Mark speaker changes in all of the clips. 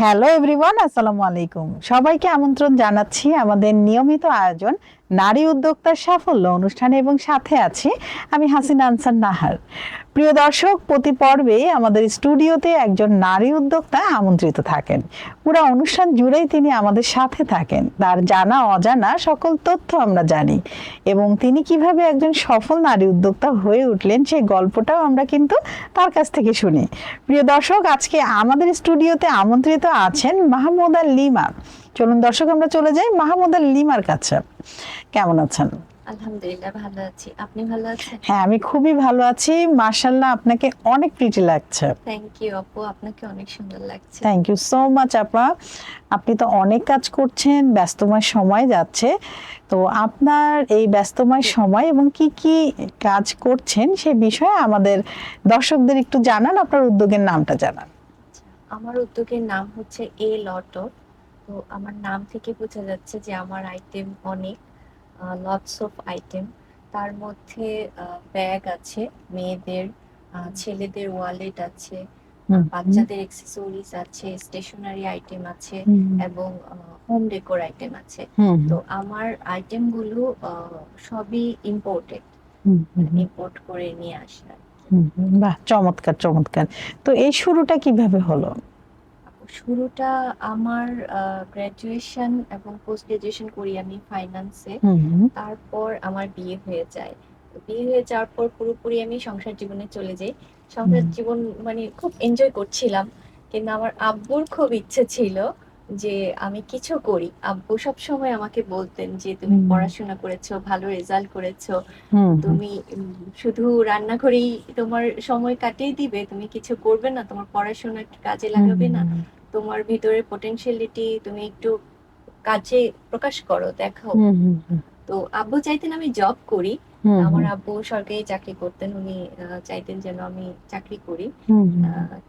Speaker 1: Hello everyone, আসসালামু আলাইকুম। সবাইকে আমন্ত্রণ জানাচ্ছি আমাদের নিয়মিত আয়োজন নারী উদ্যোক্তার সাফল্য অনুষ্ঠানে এবং সাথে আছি আমি হাসিনা আনসার নাহার। প্রিয় দর্শক, প্রতি পর্বে আমাদের স্টুডিওতে একজন নারী উদ্যোক্তা আমন্ত্রিত থাকেন। পুরো অনুষ্ঠান জুড়েই তিনি আমাদের সাথে থাকেন, তার জানা অজানা সকল তথ্য আমরা জানি এবং তিনি কিভাবে একজন সফল নারী উদ্যোক্তা হয়ে উঠলেন সেই গল্পটাও আমরা কিন্তু তার কাছ থেকে শুনি। প্রিয় দর্শক, আজকে আমাদের স্টুডিওতে আমন্ত্রিত আছেন মাহমুদা লিমা। চলুন দর্শক, আমরা চলে যাই মাহমুদা লিমার কাছে। কেমন আছেন?
Speaker 2: আলহামদুলিল্লাহ, ভালো আছি। আপনি ভালো আছেন?
Speaker 1: হ্যাঁ, আমি খুবই ভালো আছি। মাশাআল্লাহ, আপনাকে অনেক প্রিটি লাগছে।
Speaker 2: থ্যাংক ইউ আপু, আপনাকে অনেক সুন্দর লাগছে।
Speaker 1: থ্যাংক ইউ সো মাচ আপা। আপনি তো অনেক কাজ করছেন, ব্যস্তময় সময় যাচ্ছে। তো আপনার এই ব্যস্তময় সময় এবং কি কি কাজ করছেন সে বিষয়ে আমাদের দর্শকদের একটু জানান, আপনার উদ্যোগের নামটা জানান।
Speaker 2: আমার উদ্যোগের নাম হচ্ছে এ লট অফ। তো আমার নাম থেকে বোঝা যাচ্ছে যে আমার আইটেম অনেক, লটস অফ আইটেম। তার মধ্যে ব্যাগ আছে মেয়েদের, ছেলেদের ওয়ালেট আছে, বাচ্চাদের অ্যাক্সেসরিজ আছে, স্টেশনারি আইটেম আছে এবং হোম ডেকোর আইটেম আছে। তো আমার আইটেমগুলো সবই ইম্পোর্টেড, ইম্পোর্ট করে নিয়ে আসা।
Speaker 1: বাহ, চমৎকার চমৎকার। তো এই শুরুটা কিভাবে হলো?
Speaker 2: শুরুটা আমার গ্র্যাজুয়েশন এবং পোস্ট গ্রাজুয়েশন করি আমি ফাইন্যান্সে। তারপর আমার বিয়ে হয়ে যায়। বিয়ে হয়ে যাওয়ার পর পুরোপুরি আমি সংসার জীবনে চলে যাই। সংসার জীবন মানে খুব এনজয় করছিলাম, কিন্তু আমার আব্বুর খুব ইচ্ছে ছিল যে আমি কিছু করি। আব্বু সব সময় আমাকে বলতেন যে তুমি পড়াশোনা করেছো, ভালো রেজাল্ট করেছো, তুমি শুধু রান্নাঘরেই তোমার সময় কাটিয়ে দিবে, তুমি কিছু করবে না, তোমার পড়াশোনা কাজে লাগাবে না, তোমার ভিতরে পটেনশিয়ালিটি তুমি একটু কাজে প্রকাশ করো, দেখো। তো আব্বু চাইতেন আমি জব করি। আমার আব্বু সরকারি চাকরি করতেন, উনি চাইতেন যেন আমি চাকরি করি।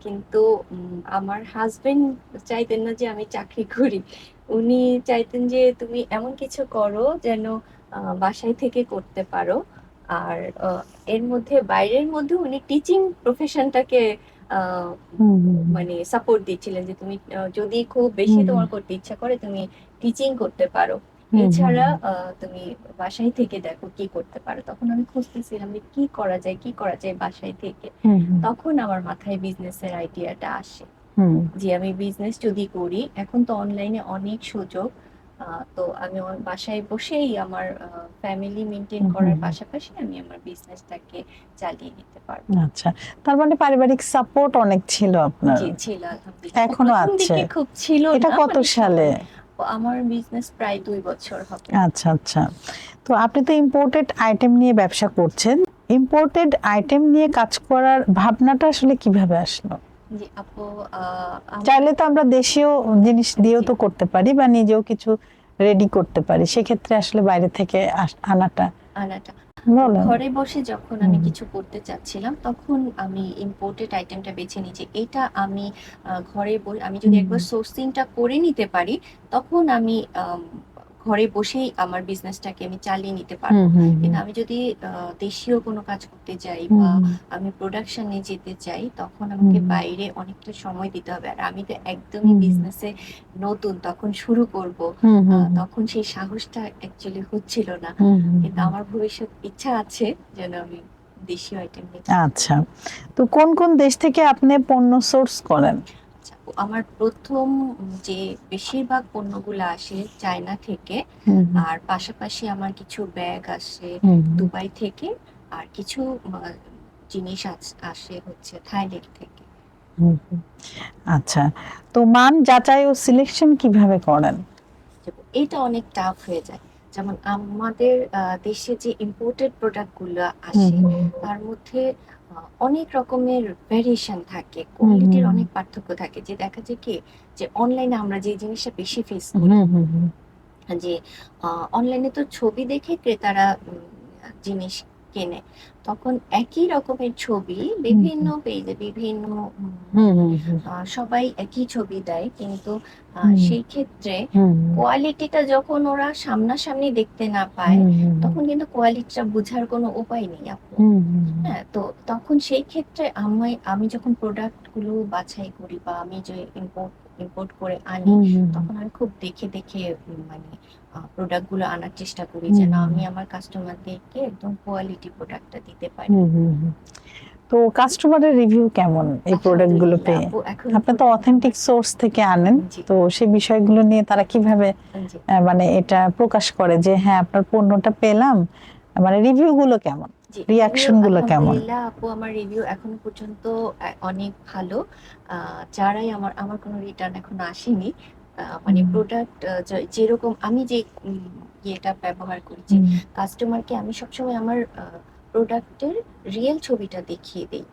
Speaker 2: কিন্তু আমার হাজবেন্ড চাইতেন না যে আমি চাকরি করি। উনি চাইতেন যে তুমি এমন কিছু করো যেন বাসায় থেকে করতে পারো। আর এর মধ্যে বাইরের মধ্যে উনি টিচিং প্রফেশনটাকে মানে সাপোর্ট দিচ্ছিলেন যে তুমি যদি খুব বেশি তোমার করতে ইচ্ছা করে তুমি টিচিং করতে পারো, এছাড়া তুমি বাসায় থেকে দেখো কি করতে পারো। তখন আমি খুঁজতেছিলাম যে কি করা যায়, কি করা যায় বাসায় থেকে। তখন আমার মাথায় বিজনেসের আইডিয়াটা আসে যে আমি বিজনেস যদি করি, এখন তো অনলাইনে অনেক সুযোগ। তো আমি আমার বাসায় বসেই আমার ফ্যামিলি মেনটেন করার পাশাপাশি আমি আমার বিজনেসটাকে চালিয়ে নিতে পারবো।
Speaker 1: আচ্ছা, তার মানে পারিবারিক সাপোর্ট অনেক ছিল আপনার?
Speaker 2: জি ছিল, আলহামদুলিল্লাহ।
Speaker 1: এখনো
Speaker 2: প্রথম
Speaker 1: আছে?
Speaker 2: দিকে খুব ছিল
Speaker 1: এটা
Speaker 2: না,
Speaker 1: কত
Speaker 2: মানে
Speaker 1: সালে?
Speaker 2: আমার বিজনেস প্রায় 2 বছর হবে।
Speaker 1: আচ্ছা আচ্ছা। তো আপনি তো ইম্পোর্টেড আইটেম নিয়ে ব্যবসা করছেন, ইম্পোর্টেড আইটেম নিয়ে কাজ করার ভাবনাটা আসলে কিভাবে আসলো?
Speaker 2: জি আপু,
Speaker 1: চাইলে তো আমরা দেশীয় জিনিস দিয়েও তো করতে পারি বা নিজেও কিছু রেডি করতে পারি, সেক্ষেত্রে আসলে বাইরে থেকে আনাটা
Speaker 2: ঘরে বসে যখন আমি কিছু করতে চাচ্ছিলাম তখন আমি ইম্পোর্টেড আইটেমটা বেছে নিয়েছি। এটা আমি ঘরে আমি যদি একবার সোর্সিংটা করে নিতে পারি, তখন আমি ঘরে বসেই আমার বিজনেসটাকে আমি চালিয়ে নিতে পারবো। কিন্তু আমি যদি দেশীয় কোনো কাজ করতে যাই বা আমি প্রোডাকশনে যেতে চাই, তখন আমাকে বাইরে অনেকটা সময় দিতে হবে। আর আমি তো একদমই বিজনেসে নতুন, তখন শুরু করব, তখন সেই সাহসটা অ্যাকচুয়ালি হচ্ছিল না। কিন্তু আমার ভবিষ্যৎ ইচ্ছা আছে যেন আমি দেশীয় আইটেম নিই।
Speaker 1: আচ্ছা, তো কোন কোন দেশ থেকে আপনি পণ্য সোর্স করেন?
Speaker 2: আমার প্রথম যে বেশিরভাগ পণ্যগুলো আসে চায়না থেকে, আর পাশাপাশি আমার কিছু ব্যাগ আসে দুবাই থেকে, আর কিছু জিনিস আসে হচ্ছে থাইল্যান্ড থেকে।
Speaker 1: আচ্ছা, তো মান যাচাই ও সিলেকশন কিভাবে করেন?
Speaker 2: এটা অনেক টাফ হয়ে যায়। যেমন আমাদের দেশে যে ইম্পোর্টেড প্রোডাক্টগুলো আসে তার মধ্যে অনেক রকমের ভেরিয়েশন থাকে, কোয়ালিটির অনেক পার্থক্য থাকে। যে দেখা যায় কি যে অনলাইনে আমরা যে জিনিসটা বেশি ফেস করি, যে অনলাইনে তো ছবি দেখে ক্রেতারা জিনিস কেনে, তখন একই রকমের ছবি বিভিন্ন পেজে বিভিন্ন সবাই একই ছবি দেয়, কিন্তু সেই ক্ষেত্রে কোয়ালিটিটা যখন ওরা সামনাসামনি দেখতে না পায় তখন কিন্তু কোয়ালিটিটা বোঝার কোনো উপায় নেই আপু। হ্যাঁ, তো তখন সেই ক্ষেত্রে আমি যখন প্রোডাক্ট গুলো বাছাই করি বা আমি যে ইম্পোর্ট ইম্পোর্ট করে আনি, তখন আমি খুব দেখে দেখে মানে প্রোডাক্ট গুলো আনার চেষ্টা করি, যেন আমি আমার কাস্টমারদেরকে একদম কোয়ালিটি প্রোডাক্টটা দিতে পারি।
Speaker 1: তো কাস্টমারের রিভিউ কেমন এই প্রোডাক্ট গুলো
Speaker 2: আলহামদুলিল্লাহ
Speaker 1: পেয়ে?
Speaker 2: আপু, এখন
Speaker 1: আপনি তো অথেন্টিক সোর্স থেকে আনেন,
Speaker 2: জি
Speaker 1: তো সেই বিষয়গুলো নিয়ে তারা কিভাবে
Speaker 2: জি
Speaker 1: মানে এটা প্রকাশ করে যে হ্যাঁ আপনার পণ্যটা পেলাম, মানে রিভিউ গুলো কেমন,
Speaker 2: জি রিভিউ
Speaker 1: রিয়াকশন গুলো কেমন?
Speaker 2: আলহামদুলিল্লাহ আপু, আমার রিভিউ এখনো পর্যন্ত অনেক ভালো। যারাই আমার কোনো রিটার্ন এখনো আসেনি। মানে প্রোডাক্ট যেরকম আমি যে ইয়েটা ব্যবহার করি, যে কাস্টমারকে আমি সবসময় আমার প্রোডাক্টের রিয়েল ছবিটা দেখিয়ে দিই,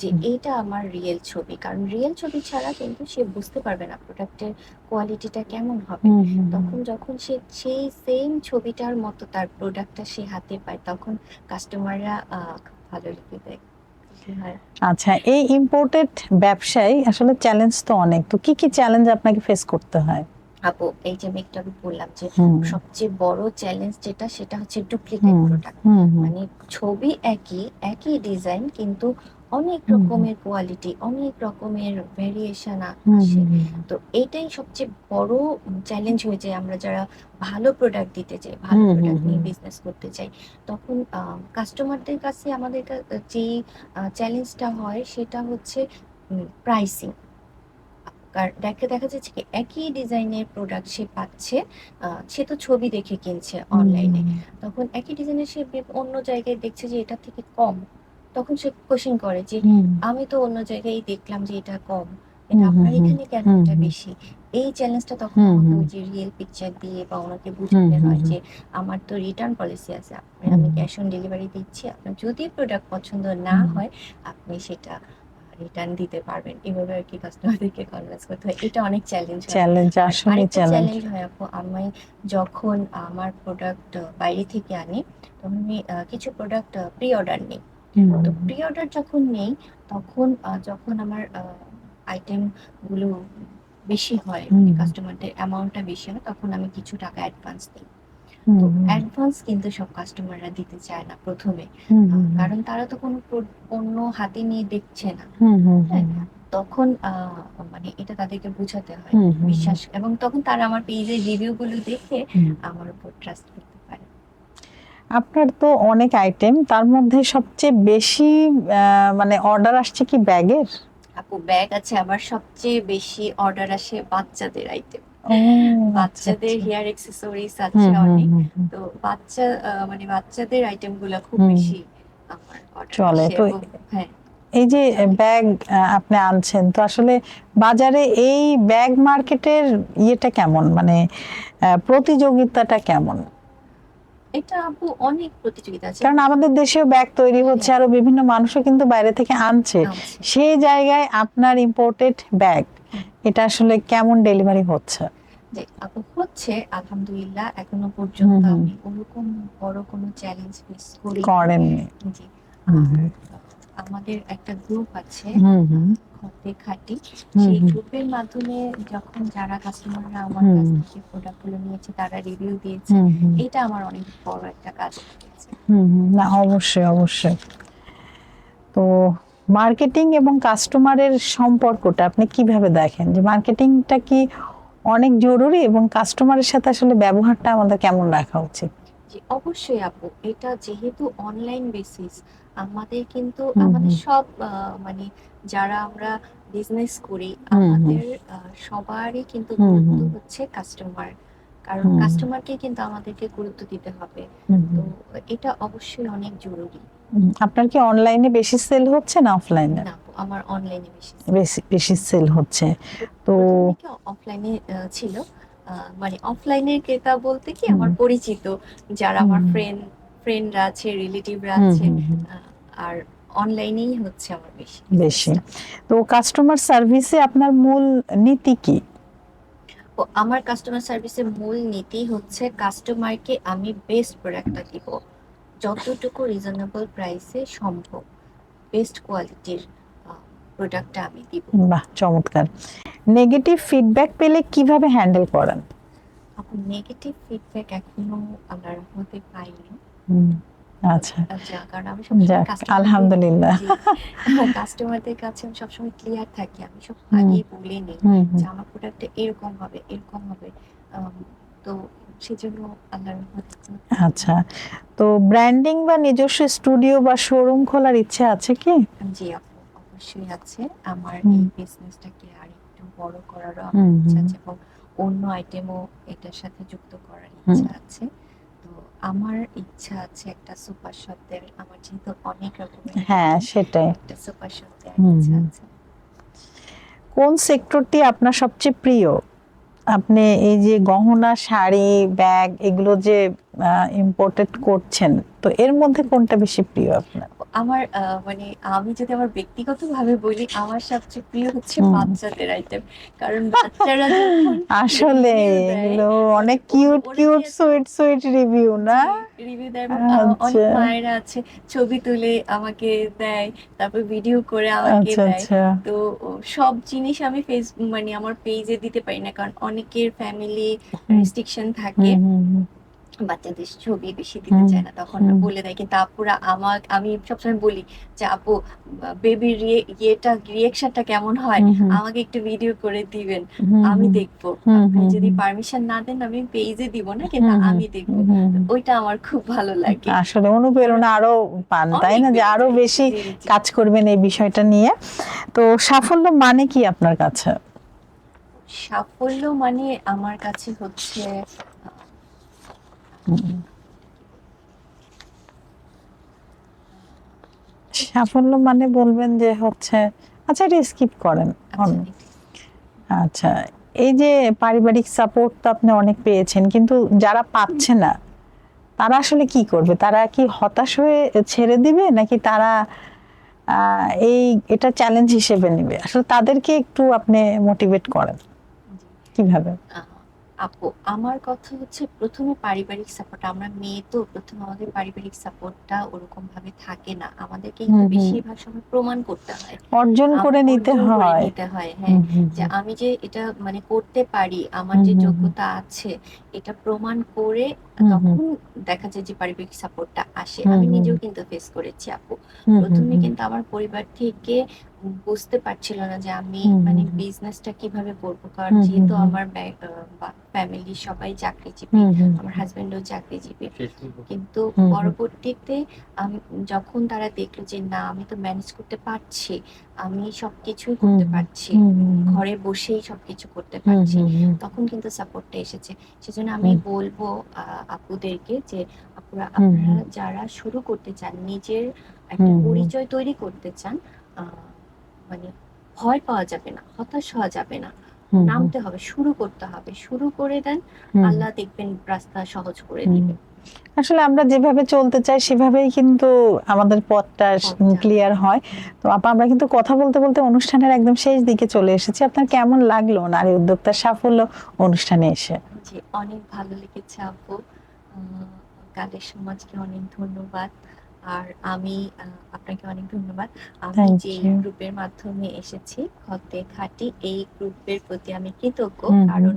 Speaker 2: যে এইটা আমার রিয়েল ছবি, কারণ রিয়েল ছবি ছাড়া কিন্তু সে বুঝতে পারবে না প্রোডাক্টের কোয়ালিটিটা কেমন হবে। তখন যখন সে সেই সেম ছবিটার মতো তার প্রোডাক্টটা সে হাতে পায়, তখন কাস্টমাররা খুব ভালো রিভিউ দেয়। হয়।
Speaker 1: আচ্ছা, এই ইম্পোর্টেড ব্যবসায় আসলে চ্যালেঞ্জ তো অনেক, তো কি কি চ্যালেঞ্জ আপনাকে ফেস করতে হয়?
Speaker 2: আপু, এই যে আমি একটু আগে বললাম যে সবচেয়ে বড় চ্যালেঞ্জ যেটা, সেটা হচ্ছে ডুপ্লিকেট প্রোডাক্ট। মানে ছবি একই একই ডিজাইন, কিন্তু অনেক রকমের কোয়ালিটি, অনেক রকমের ভেরিয়েশন আসে। তো এটাই সবচেয়ে বড় চ্যালেঞ্জ হয়ে যায় আমরা যারা ভালো প্রোডাক্ট দিতে চাই, ভালো প্রোডাক্ট নিয়ে বিজনেস করতে চাই। তখন কাস্টমারদের কাছে আমাদের যে চ্যালেঞ্জটা হয় সেটা হচ্ছে প্রাইসিং। দেখা যাচ্ছে কি একই ডিজাইনের প্রোডাক্ট সে পাচ্ছে, সে তো ছবি দেখে কিনছে অনলাইনে, তখন একই ডিজাইনের সে অন্য জায়গায় দেখছে যে এটা থেকে কম, তখন সে কোশ্চেন করে যে আমি তো অন্য জায়গায় দেখলাম যে এটা কম, এটা আপনার এখানে কেন এটা বেশি। এই চ্যালেঞ্জটা তখন আমাকে ওই যে রিয়েল পিকচার দিয়ে বা ওনাকে বুঝাতে হয় যে আমার তো রিটার্ন পলিসি আছে, আমি ক্যাশ অন ডেলিভারি দিচ্ছি, আপনার যদি প্রোডাক্ট পছন্দ না হয় আপনি সেটা রিটার্ন দিতে পারবেন। এভাবে আর কি কাস্টমারদেরকে কনভিন্স করতে হয়। এটা অনেক চ্যালেঞ্জ হয়।
Speaker 1: চ্যালেঞ্জ, আসলে
Speaker 2: আরেকটা
Speaker 1: চ্যালেঞ্জ।
Speaker 2: চ্যালেঞ্জ হয় আপু, আমি যখন আমার প্রোডাক্ট বাইরে থেকে আনি, তখন আমি কিছু প্রোডাক্ট প্রি অর্ডার নিই। তো প্রি অর্ডার যখন নেই, তখন যখন আমার আইটেম গুলো বেশি হয়, মানে কাস্টমারদের অ্যামাউন্টটা বেশি হয়, তখন আমি কিছু টাকা অ্যাডভান্স দিই। তো অ্যাডভান্স কিন্তু সব কাস্টমাররা দিতে চায় না প্রথমে, কারণ তারা তো কোনো পণ্য হাতে নিয়ে দেখছে না। হ্যাঁ, তখন মানে এটা তাদেরকে বোঝাতে হয় বিশ্বাস, এবং তখন তারা আমার পেজের রিভিউ গুলো দেখে আমার উপর ট্রাস্ট করতে পারে।
Speaker 1: আপনার তো অনেক আইটেম, তার মধ্যে সবচেয়ে বেশি মানে অর্ডার আসছে কি ব্যাগের?
Speaker 2: আপু, ব্যাগ আছে, আবার সবচেয়ে বেশি অর্ডার আসে বাচ্চাদের আইটেম। বাচ্চাদের হেয়ার অ্যাক্সেসরিজ আছে অনেক। তো মানে বাচ্চাদের আইটেম গুলা খুব বেশি আমার অর্ডার
Speaker 1: চলে
Speaker 2: আসে।
Speaker 1: তো।
Speaker 2: হ্যাঁ,
Speaker 1: এই যে ব্যাগ আপনি আনছেন, তো আসলে বাজারে এই ব্যাগ মার্কেটের ইয়েটা কেমন, মানে প্রতিযোগিতাটা কেমন?
Speaker 2: এটা আপু অনেক প্রতিযোগিতা আছে,
Speaker 1: কারণ আমাদের দেশেও ব্যাগ তৈরি হচ্ছে, আরো বিভিন্ন মানুষও কিন্তু বাইরে থেকে আনছে, সেই জায়গায় আপনার ইম্পোর্টেড ব্যাগ এটা আসলে কেমন ডেলিভারি হচ্ছে?
Speaker 2: যে আপু হচ্ছে আলহামদুলিল্লাহ, এখনো পর্যন্ত আমি ওরকম বড় কোনো চ্যালেঞ্জ ফেস করেননি। জি, আমাদের একটা গ্রুপ আছে খতে খাঁটি, সেই গ্রুপের মাধ্যমে যখন যারা কাস্টমাররা আমার কাছ থেকে প্রোডাক্টগুলো নিয়েছে তারা রিভিউ দিয়েছে, এটা আমার অনেক বড় একটা কাজ হয়েছে।
Speaker 1: না, অবশ্যই অবশ্যই। তো মার্কেটিং এবং কাস্টমারের সম্পর্কটা আপনি কিভাবে দেখেন, যে মার্কেটিংটা কি অনেক জরুরি এবং কাস্টমারের সাথে আসলে ব্যবহারটা আমাদের কেমন রাখা উচিত?
Speaker 2: জি অবশ্যই আপু, এটা যেহেতু অনলাইন বেসিস, আমাদের কিন্তু আমাদের সব মানে যারা আমরা বিজনেস করি, আমাদের সবারই কিন্তু গুরুত্ব হচ্ছে কাস্টমার, কারণ কাস্টমারকে কিন্তু আমাদেরকে গুরুত্ব দিতে হবে। তো এটা অবশ্যই অনেক জরুরি।
Speaker 1: আপনার কি অনলাইনে বেশি সেল হচ্ছে না অফলাইনে?
Speaker 2: না, আমার অনলাইনে বেশি
Speaker 1: বেশি সেল হচ্ছে। তো
Speaker 2: অফলাইনে ছিল, মানে অফলাইনের ক্রেতা বলতে কি আমার পরিচিত যারা আমার ফ্রেন্ডরা আছে, রিলেটিভরা আছে, আর অনলাইনেই হচ্ছে আমার বেশি।
Speaker 1: তো কাস্টমার সার্ভিসে আপনার মূল নীতি কি?
Speaker 2: আমার কাস্টমার সার্ভিসের মূল নীতি হচ্ছে কাস্টমারকে আমি বেস্ট প্রোডাক্টটা দিব, যতটুকু রিজনেবল প্রাইসে সম্ভব বেস্ট কোয়ালিটির প্রোডাক্টটা আমি দিব।
Speaker 1: বাহ, চমৎকার। নেগেটিভ ফিডব্যাক পেলে কিভাবে হ্যান্ডেল করেন?
Speaker 2: নেগেটিভ ফিডব্যাক এখনো আল্লাহর রহমতে পাইনি।
Speaker 1: আচ্ছা,
Speaker 2: কারণ আমি সবসময়
Speaker 1: যাক
Speaker 2: কাস্টমারদের
Speaker 1: আলহামদুলিল্লাহ।
Speaker 2: কাস্টমারদের কাছে আমি সবসময় ক্লিয়ার থাকি, আমি সব
Speaker 1: হুম
Speaker 2: আগেই বলে নিই
Speaker 1: হুম
Speaker 2: যে
Speaker 1: হুম।
Speaker 2: আমার প্রোডাক্টটা এরকম হবে এরকম হবে। আম, তো সেজন্য আল্লাহর রহমতে
Speaker 1: আচ্ছা, তো ব্র্যান্ডিং বা নিজস্ব স্টুডিও বা শোরুম খোলার ইচ্ছে আছে কি?
Speaker 2: জি আপু, অবশ্যই আছে। আমার
Speaker 1: হুম
Speaker 2: এই বিজনেসটাকে আর একটু বড় করারও আমার
Speaker 1: হুম
Speaker 2: ইচ্ছা
Speaker 1: হুম
Speaker 2: আছে এবং অন্য আইটেমও এটার সাথে যুক্ত করার
Speaker 1: হুম।
Speaker 2: ইচ্ছা আছে। তো আমার ইচ্ছা আছে একটা সুপার শপ দেওয়ার, আমার যেহেতু অনেক রকমের
Speaker 1: হ্যাঁ,
Speaker 2: আইটেম,
Speaker 1: সেটাই।
Speaker 2: একটা সুপার শপ দেওয়ার
Speaker 1: হুম
Speaker 2: ইচ্ছা
Speaker 1: হুম।
Speaker 2: আছে।
Speaker 1: কোন সেক্টরটি আপনার সবচেয়ে প্রিয়? আপনি এই যে গহনা, শাড়ি, ব্যাগ এগুলো যে ইম্পোর্টেড করছেন, তো এর মধ্যে কোনটা বেশি প্রিয় আপনার?
Speaker 2: আমার মানে আমি যদি আমার ব্যক্তিগতভাবে বলি, আমার সবচেয়ে প্রিয় হচ্ছে
Speaker 1: হুম।
Speaker 2: বাচ্চাদের আইটেম। কারণ বাচ্চারা যখন
Speaker 1: আসলে
Speaker 2: রিভিউ দেয়,
Speaker 1: এগুলো
Speaker 2: মানে
Speaker 1: অনেক কিউট
Speaker 2: ওরা যে
Speaker 1: কিউট
Speaker 2: এত
Speaker 1: সুইট সুইট রিভিউ না?
Speaker 2: জি রিভিউ দেয় এবং অনেক
Speaker 1: আচ্ছা
Speaker 2: মায়েরা আছে ছবি তুলে আমাকে দেয়, তারপর ভিডিও করে আমাকে
Speaker 1: আচ্ছা
Speaker 2: দেয়।
Speaker 1: আচ্ছা।
Speaker 2: তো সব জিনিস আমি মানে আমার পেজে দিতে পারি না, কারণ অনেকের ফ্যামিলি
Speaker 1: হুম
Speaker 2: রেস্ট্রিকশন থাকে,
Speaker 1: হুম হুম
Speaker 2: বাচ্চাদের ছবি বেশি দিতে
Speaker 1: হুম
Speaker 2: চায় না, তখন
Speaker 1: হুম
Speaker 2: বলে দেয়। কিন্তু আপুরা আমি সবসময় বলি যে আপু, বেবির রিয়েকশনটা কেমন হয়,
Speaker 1: হুম হুম
Speaker 2: আমাকে একটু ভিডিও করে দিবেন,
Speaker 1: হুম
Speaker 2: আমি
Speaker 1: হুম
Speaker 2: দেখবো।
Speaker 1: হুম
Speaker 2: আপনি
Speaker 1: হুম
Speaker 2: যদি
Speaker 1: হুম
Speaker 2: পারমিশন না দেন আমি পেজে দিব না, কিন্তু
Speaker 1: হুম হুম
Speaker 2: আমি দেখবো।
Speaker 1: হুম
Speaker 2: তো
Speaker 1: হুম।
Speaker 2: ওইটা আমার খুব ভালো লাগে।
Speaker 1: আসলে
Speaker 2: ওরা
Speaker 1: অনুপ্রেরণা আরো পান, তাই
Speaker 2: অনেক
Speaker 1: না, যে
Speaker 2: বেড়ে
Speaker 1: আরো
Speaker 2: যায়।
Speaker 1: বেশি
Speaker 2: জি জি।
Speaker 1: কাজ করবেন এই বিষয়টা নিয়ে। তো সাফল্য মানে কি আপনার কাছে?
Speaker 2: সাফল্য মানে আমার কাছে হচ্ছে আহ,
Speaker 1: হুম,
Speaker 2: কি বলবো?
Speaker 1: সাফল্য মানে বলবেন যে হচ্ছে, আচ্ছা এটা স্কিপ করেন।
Speaker 2: আচ্ছা
Speaker 1: আচ্ছা, এই যে পারিবারিক সাপোর্ট তো আপনি অনেক পেয়েছেন, কিন্তু যারা পাচ্ছে না তারা আসলে কি করবে? তারা কি হতাশ হয়ে ছেড়ে দিবে, নাকি তারা এটা চ্যালেঞ্জ হিসেবে নেবে? আসলে তাদেরকে একটু আপনি মোটিভেট করেন
Speaker 2: জি।
Speaker 1: কিভাবে?
Speaker 2: আহ, আপু, আমার কথা হচ্ছে প্রথমে পারিবারিক সাপোর্ট, আমরা মেয়ে তো প্রথমে আমাদের পারিবারিক সাপোর্টটা ওরকম ভাবে থাকে না, আমাদেরকে
Speaker 1: হুম
Speaker 2: কিন্তু
Speaker 1: হুম।
Speaker 2: বেশিরভাগ সময় প্রমাণ করতে হয়,
Speaker 1: অর্জন করে নিতে
Speaker 2: অর্জন করে
Speaker 1: হয়।
Speaker 2: নিতে হয়। হ্যাঁ,
Speaker 1: হুম হুম
Speaker 2: যে আমি যে এটা মানে করতে পারি, আমার
Speaker 1: হুম
Speaker 2: যে
Speaker 1: হুম হুম
Speaker 2: যোগ্যতা আছে, এটা প্রমাণ করে
Speaker 1: হুম হুম
Speaker 2: তখন দেখা যায় যে পারিবারিক সাপোর্টটা আসে।
Speaker 1: হুম
Speaker 2: আমি
Speaker 1: হুম
Speaker 2: নিজেও কিন্তু ফেস করেছি আপু।
Speaker 1: হুম হুম
Speaker 2: প্রথমে
Speaker 1: হুম
Speaker 2: কিন্তু আমার পরিবার থেকে বুঝতে পারছিল না যে আমি
Speaker 1: হুম
Speaker 2: মানে
Speaker 1: হুম
Speaker 2: বিজনেসটা কিভাবে করবো, কারণ
Speaker 1: হুম হুম
Speaker 2: যেহেতু
Speaker 1: হুম
Speaker 2: আমার ফ্যামিলির সবাই চাকরিজীবী,
Speaker 1: হুম হুম
Speaker 2: আমার হাজবেন্ডও চাকরিজীবী। কিন্তু
Speaker 1: হুম হুম
Speaker 2: পরবর্তীতে যখন তারা দেখলো যে না, আমি তো ম্যানেজ করতে পারছি, আমি সবকিছুই
Speaker 1: হুম
Speaker 2: করতে পারছি,
Speaker 1: হুম হুম
Speaker 2: ঘরে বসেই সবকিছু করতে
Speaker 1: হুম
Speaker 2: পারছি,
Speaker 1: হুম হুম
Speaker 2: তখন কিন্তু সাপোর্টটা এসেছে। সেজন্য আমি
Speaker 1: হুম
Speaker 2: বলবো আপুদেরকে যে আপুরা,
Speaker 1: হুম
Speaker 2: আপনারা
Speaker 1: হুম
Speaker 2: যারা শুরু করতে চান, নিজের একটা
Speaker 1: হুম হুম
Speaker 2: পরিচয় তৈরি করতে চান, আহ, মানে ভয় পাওয়া যাবে না, হতাশ হওয়া যাবে না,
Speaker 1: হুম হুম
Speaker 2: নামতে হবে, শুরু করতে হবে, শুরু করে দেন,
Speaker 1: হুম
Speaker 2: আল্লাহ দেখবেন রাস্তা সহজ করে
Speaker 1: হুম।
Speaker 2: দিবে।
Speaker 1: আসলে আমরা যেভাবে চলতে চাই সেভাবেই কিন্তু আমাদের পথটা
Speaker 2: পথটা
Speaker 1: ক্লিয়ার হয়। তো আপা, আমরা কিন্তু কথা বলতে বলতে অনুষ্ঠানের একদম শেষ দিকে চলে এসেছি। আপনার কেমন লাগলো নারী উদ্যোক্তার সাফল্য অনুষ্ঠানে এসে?
Speaker 2: জি, অনেক ভালো লেগেছে আপু। কালের সমাজকে অনেক ধন্যবাদ। আর আমি আপনাকে অনেক ধন্যবাদ। আমি
Speaker 1: থ্যাংক
Speaker 2: যে
Speaker 1: ইউ।
Speaker 2: গ্রুপের মাধ্যমে এসেছি, খতে খাঁটি, এই গ্রুপের প্রতি আমি কৃতজ্ঞ।
Speaker 1: হুম হুম।
Speaker 2: কারণ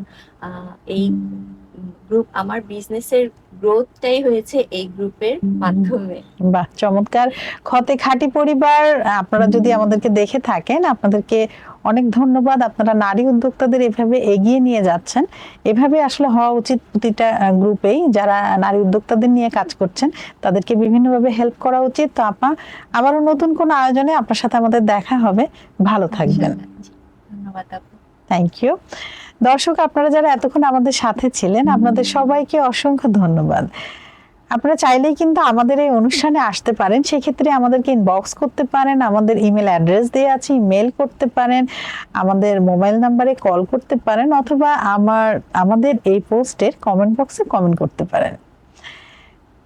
Speaker 2: এই গ্রুপ, আমার বিজনেসের গ্রোথটাই হয়েছে এই গ্রুপের মাধ্যমে।
Speaker 1: বাহ, চমৎকার। খতে খাঁটি পরিবার, আপনারা যদি আমাদেরকে দেখে থাকেন, আপনাদেরকে অনেক ধন্যবাদ। আপনারা নারী উদ্যোক্তাদের এভাবে এগিয়ে নিয়ে যাচ্ছেন। এভাবে আসলে হওয়া উচিত প্রতিটা গ্রুপেই, যারা নারী উদ্যোক্তাদের নিয়ে কাজ করছেন তাদেরকে বিভিন্নভাবে হেল্প করা উচিত। তো আপা, আবারও নতুন কোনো আয়োজনে আপনার সাথে আমাদের দেখা হবে। ভালো থাকবেন।
Speaker 2: ইনশাআল্লাহ। জি, ধন্যবাদ আপু।
Speaker 1: Thank you. দর্শক, আপনারা যারা এতক্ষণ আমাদের সাথে ছিলেন, আপনাদের সবাইকে অসংখ্য ধন্যবাদ। আপনারা চাইলেই কিন্তু আমাদের এই অনুষ্ঠানে আসতে পারেন, সেক্ষেত্রে আমাদেরকে ইনবক্স করতে পারেন, আমাদের ইমেল অ্যাড্রেস দেওয়া আছে, ইমেল করতে পারেন, আমাদের মোবাইল নাম্বারে কল করতে পারেন, অথবা আমাদের এই পোস্টের কমেন্ট বক্সে কমেন্ট করতে পারেন।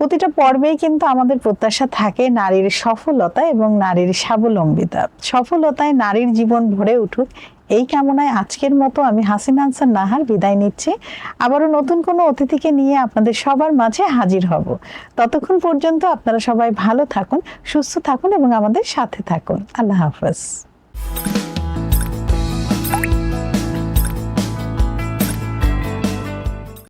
Speaker 1: প্রতিটা পর্বেই কিন্তু আমাদের প্রত্যাশা থাকে নারীর সফলতা এবং নারীর স্বাবলম্বিতা। সফলতায় নারীর জীবন ভরে উঠুক, এই কামনায় আজকের মতো আমি হাসিনা আনসার নাহার বিদায় নিচ্ছি। আবারও নতুন কোনো অতিথিকে নিয়ে আপনাদের সবার মাঝে হাজির হব। ততক্ষণ পর্যন্ত আপনারা সবাই ভালো থাকুন, সুস্থ থাকুন এবং আমাদের সাথে থাকুন। আল্লাহ হাফেজ।